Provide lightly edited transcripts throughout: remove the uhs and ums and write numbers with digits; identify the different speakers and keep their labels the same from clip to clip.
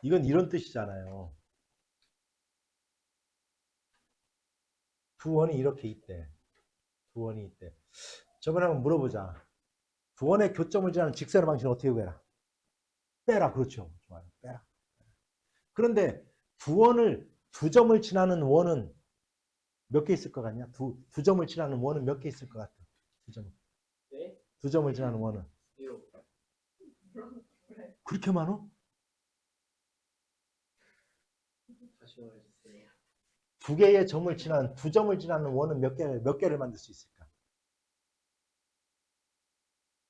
Speaker 1: 이건 이런 뜻이잖아요. 두 원이 이렇게 있대. 두 원이 있대. 저번에 한번 물어보자. 두 원의 교점을 지나는 직선의 방식은 어떻게 구해라? 빼라. 그렇죠. 좋아요. 빼라. 그런데 두 점을 지나는 원은 몇 개 있을 것 같냐? 두 점을 지나는 원은 몇 개 있을 것 같아? 두 점.
Speaker 2: 네?
Speaker 1: 두 점을 지나는 원은. 그렇게 많어?
Speaker 2: 다시 말해주세요.
Speaker 1: 두 개의 점을 지나는, 두 점을 지나는 원은 몇 개를 만들 수 있을까?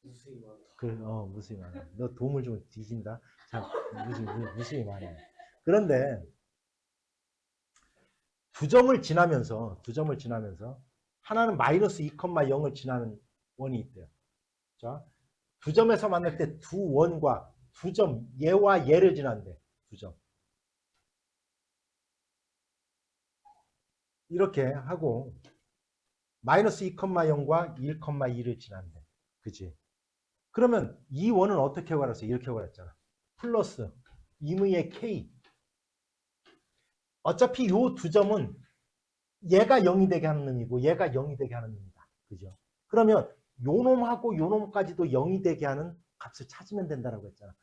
Speaker 2: 무수히 많다.
Speaker 1: 무수히 많아. 너 도움을 좀 뒤진다. 자, 무수히 많아. 그런데 두 점을 지나면서 하나는 마이너스 2,0을 지나는 원이 있대요. 자, 두 점에서 만날 때 두 원과 두 점, 얘와 얘를 지난대. 두 점. 이렇게 하고 마이너스 2,0과 1,2를 지난대. 그지? 그러면 이 원은 어떻게 구하랬어? 이렇게 구하랬잖아. 플러스 임의의 k. 어차피 이 두 점은 얘가 0이 되게 하는 놈이고 얘가 0이 되게 하는 놈이다. 그죠? 그러면 요 놈하고 요 놈까지도 0이 되게 하는 값을 찾으면 된다라고 했잖아.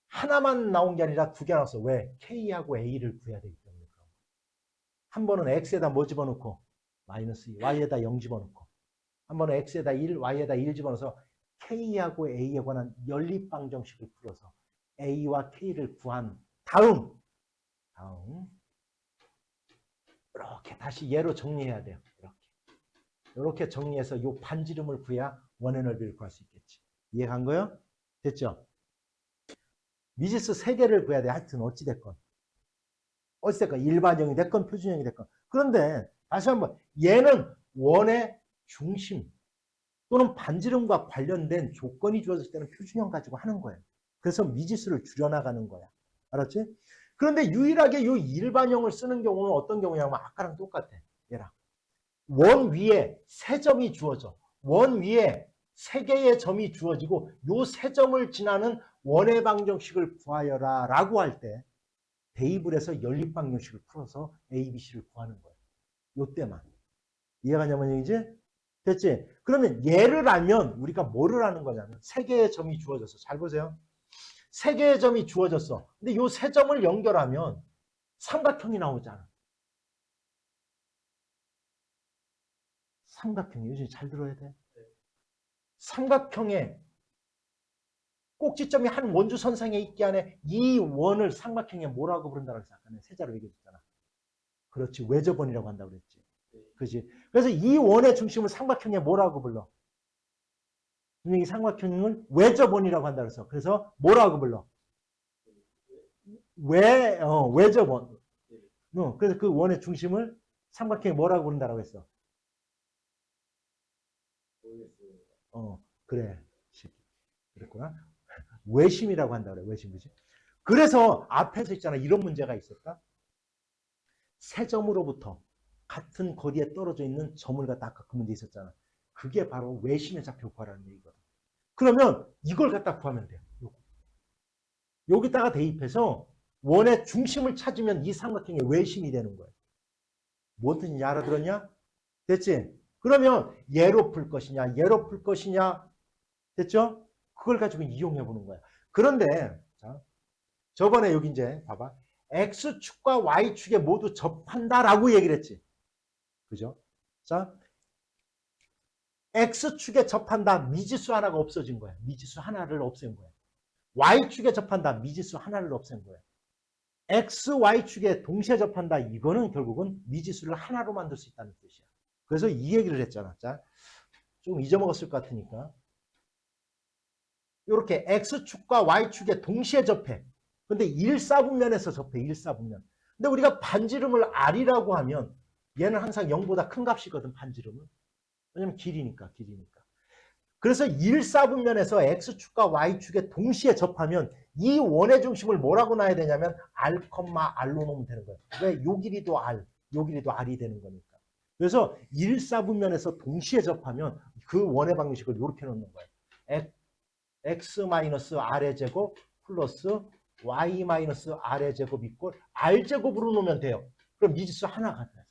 Speaker 1: 하나만 나온 게 아니라 두 개 나왔어. 왜? k하고 a를 구해야 되기 때문에. 한 번은 x에다 뭐 집어넣고 마이너스 2, y에다 0 집어넣고 한 번은 x에다 1, y에다 1 집어넣어서 k하고 a에 관한 연립방정식을 풀어서 a와 k를 구한 다음 이렇게 다시 얘로 정리해야 돼요. 이렇게 정리해서 이 반지름을 구해야 원의 넓이를 구할 수 있겠지. 이해간 거요? 됐죠? 미지수 3개를 구해야 돼. 하여튼 어찌됐건 일반형이 됐건 표준형이 됐건. 그런데 다시 한번 얘는 원의 중심 또는 반지름과 관련된 조건이 주어졌을 때는 표준형 가지고 하는 거예요. 그래서 미지수를 줄여나가는 거야. 알았지? 그런데 유일하게 이 일반형을 쓰는 경우는 어떤 경우냐면 아까랑 똑같아. 얘랑. 원 위에 3점이 주어져. 원 위에 3개의 점이 주어지고 이 3점을 지나는 원의 방정식을 구하여라 라고 할 때 대입을 해서 연립방정식을 풀어서 A, B, C를 구하는 거예요. 요때만. 이해가냐면 얘기지? 됐지? 그러면 얘를 알면 우리가 뭐를 하는 거냐면 3개의 점이 주어졌어. 잘 보세요. 3개의 점이 주어졌어. 근데 이 3점을 연결하면 삼각형이 나오잖아. 삼각형이 요즘 잘 들어야 돼. 삼각형에 꼭지점이 한 원주선상에 있기 안에 이 원을 삼각형에 뭐라고 부른다고 했어? 아까 세자로 얘기했잖아. 그렇지. 외접원이라고 한다고 그랬지. 그렇지. 그래서 이 원의 중심을 삼각형에 뭐라고 불러? 분명히 삼각형을 외접원이라고 한다고 했어. 그래서 뭐라고 불러? 외접원. 그래서 그 원의 중심을 삼각형에 뭐라고 부른다고 했어? 그래. 그랬구나. 외심이라고 한다고 그래. 외심, 그지? 그래서 앞에서 있잖아. 이런 문제가 있었다. 세 점으로부터 같은 거리에 떨어져 있는 점을 갖다 아까 그 문제 있었잖아. 그게 바로 외심의 좌표 구하라는 얘기거든. 그러면 이걸 갖다 구하면 돼요. 여기다가 대입해서 원의 중심을 찾으면 이 삼각형의 외심이 되는 거예요. 뭔 뜻인지 알아들었냐? 됐지? 그러면 얘로 풀 것이냐, 얘로 풀 것이냐, 됐죠? 그걸 가지고 이용해 보는 거야. 그런데 자, 저번에 여기 이제 봐봐. X축과 Y축에 모두 접한다라고 얘기를 했지. 그죠? 자, X축에 접한다. 미지수 하나가 없어진 거야. 미지수 하나를 없앤 거야. Y축에 접한다. 미지수 하나를 없앤 거야. X, Y축에 동시에 접한다. 이거는 결국은 미지수를 하나로 만들 수 있다는 뜻이야. 그래서 이 얘기를 했잖아. 자, 좀 잊어먹었을 것 같으니까. 이렇게 X축과 Y축에 동시에 접해. 근데 1사분면에서 접해. 1사분면. 근데 우리가 반지름을 R이라고 하면 얘는 항상 0보다 큰 값이거든. 반지름은. 왜냐면 길이니까. 그래서 1사분면에서 X축과 Y축에 동시에 접하면 이 원의 중심을 뭐라고 놔야 되냐면 R, R로 놓으면 되는 거예요. 왜? 요 길이도 R, 요 길이도 R이 되는 거니까. 그래서 1사분면에서 동시에 접하면 그 원의 방식을 이렇게 놓는 거예요. X-R의 제곱 플러스 y 마이너스 r의 제곱 이꼴 r 제곱으로 놓으면 돼요. 그럼 미지수 하나가 나타나요.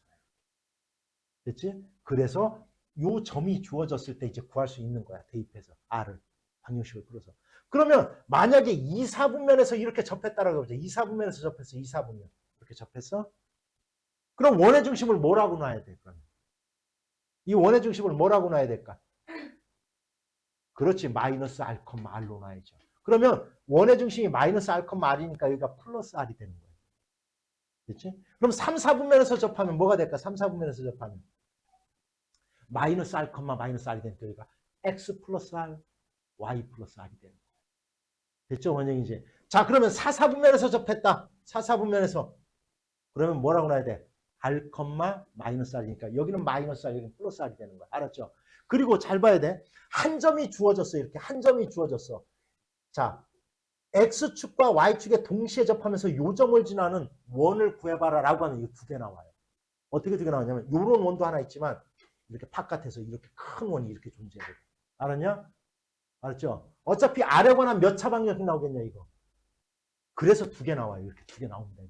Speaker 1: 됐지? 그래서 요 점이 주어졌을 때 이제 구할 수 있는 거야. 대입해서 r을 방정식을 풀어서. 그러면 만약에 2, 4분면에서 이렇게 접했다라고 해보자. 2, 4분면에서 접했어. 2, 4분면 이렇게 접했어. 그럼 원의 중심을 뭐라고 놔야 돼? 그러면 이 원의 중심을 뭐라고 놔야 될까? 그렇지. 마이너스 r, r로 놔야죠. 그러면 원의 중심이 마이너스 r, r이니까 여기가 플러스 r이 되는 거예요. 됐지? 그럼 3, 4분면에서 접하면 뭐가 될까? 3, 4분면에서 접하면 마이너스 r, 마이너스 r이 되니까 여기가 x 플러스 r, y 플러스 r이 되는 거예요. 됐죠? 원형이지. 자, 그러면 4, 4분면에서 접했다. 4, 4분면에서. 그러면 뭐라고 놔야 돼? r, 마이너스 r이니까 여기는 마이너스 r, 여기는 플러스 r이 되는 거야. 알았죠? 그리고 잘 봐야 돼. 한 점이 주어졌어. 이렇게 한 점이 주어졌어. 자, x축과 y축에 동시에 접하면서 요 점을 지나는 원을 구해봐라 라고 하면 이거 두 개 나와요. 어떻게 두 개 나오냐면 요런 원도 하나 있지만 이렇게 바깥에서 이렇게 큰 원이 이렇게 존재해요. 알았냐? 알았죠? 어차피 아래 관한 몇 차 방정식 나오겠냐 이거. 그래서 두 개 나와요. 이렇게 두 개 나옵니다.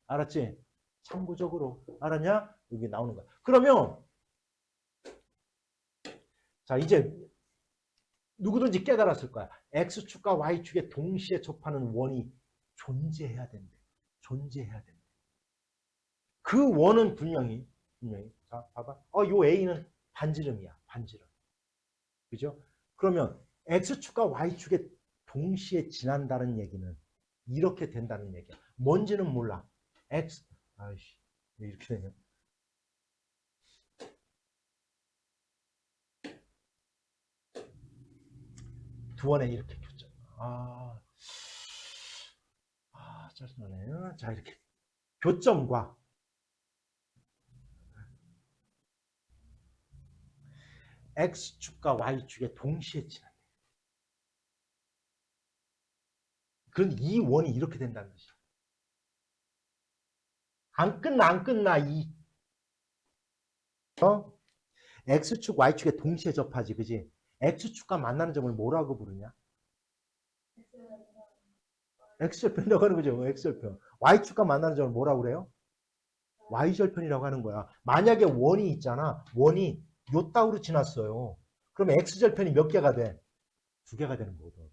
Speaker 1: 알았지? 참고적으로. 알았냐? 여기 나오는 거야. 그러면 자, 이제 누구든지 깨달았을 거야. X축과 Y축에 동시에 접하는 원이 존재해야 된대. 존재해야 된대. 그 원은 분명히. 자, 봐봐. 요 A는 반지름이야. 반지름. 그죠? 그러면 X축과 Y축에 동시에 지난다는 얘기는 이렇게 된다는 얘기야. 뭔지는 몰라. 아이씨. 왜 이렇게 되냐. 두 원에 이렇게 교점. 짜증나네. 자, 이렇게. 교점과 X축과 Y축에 동시에 지난다. 그럼 이 원이 이렇게 된다는 것이야. 안 끝나, X축, Y축에 동시에 접하지, 그지? X축과 만나는 점을 뭐라고 부르냐? X절편이라고 하는 거죠. X절편. Y축과 만나는 점을 뭐라고 그래요? Y절편이라고 하는 거야. 만약에 원이 있잖아. 원이 요 따위로 지났어요. 그러면 X절편이 몇 개가 돼? 두 개가 되는 거거든.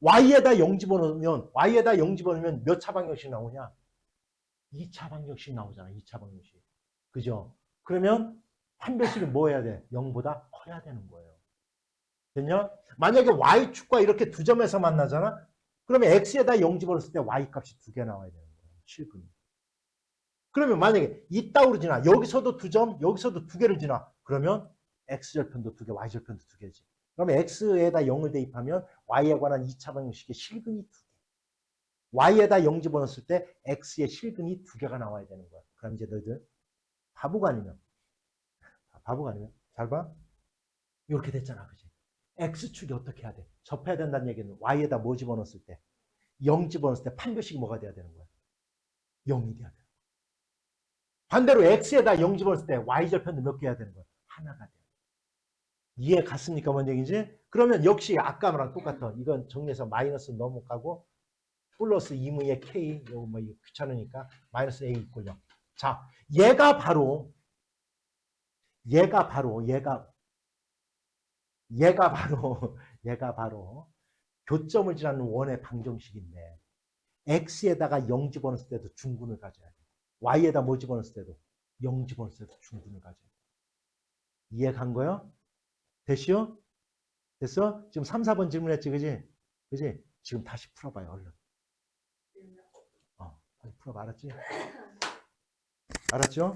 Speaker 1: Y에다 0 집어넣으면 몇 차 방정식 나오냐? 2차 방정식 나오잖아. 2차 방정식. 그죠? 그러면 판별식은 뭐 해야 돼? 0보다 커야 되는 거예요. 됐냐? 만약에 Y축과 이렇게 두 점에서 만나잖아? 그러면 X에다 0 집어넣었을 때 Y 값이 두 개 나와야 되는 거예요. 실근이. 그러면 만약에 이 따위로 지나 여기서도 두 점, 여기서도 두 개를 지나 그러면 X절편도 두 개, Y절편도 두 개지. 그러면 X에다 0을 대입하면 Y에 관한 2차 방정식의 실근이 두 개. Y에다 0 집어넣었을 때 X의 실근이 두 개가 나와야 되는 거야. 그럼 이제 너희들 바보가 아니면 잘 봐. 이렇게 됐잖아. 그지? X축이 어떻게 해야 돼? 접해야 된다는 얘기는 Y에다 뭐 집어넣었을 때 0 집어넣었을 때 판별식이 뭐가 돼야 되는 거야? 0이 돼야 돼. 반대로 X에다 0 집어넣었을 때 Y절편도 몇 개 해야 되는 거야? 하나가 돼. 이해 갔습니까? 뭔 얘기지? 그러면 역시 아까랑 똑같아. 이건 정리해서 마이너스 넘어가고 플러스 2분의 K, 이거 뭐 귀찮으니까 마이너스 A 이꼴 0. 자, 얘가 바로 교점을 지나는 원의 방정식인데 X에다가 0 집어넣었을 때도 중근을 가져야 돼. Y에다 뭐 집어넣었을 때도 0 집어넣었을 때도 중근을 가져야 돼. 이해 간 거요? 됐시요? 됐어? 지금 3, 4번 질문했지, 그지? 그지? 지금 다시 풀어봐요, 얼른. 빨리 풀어봐, 알았지? 알았죠?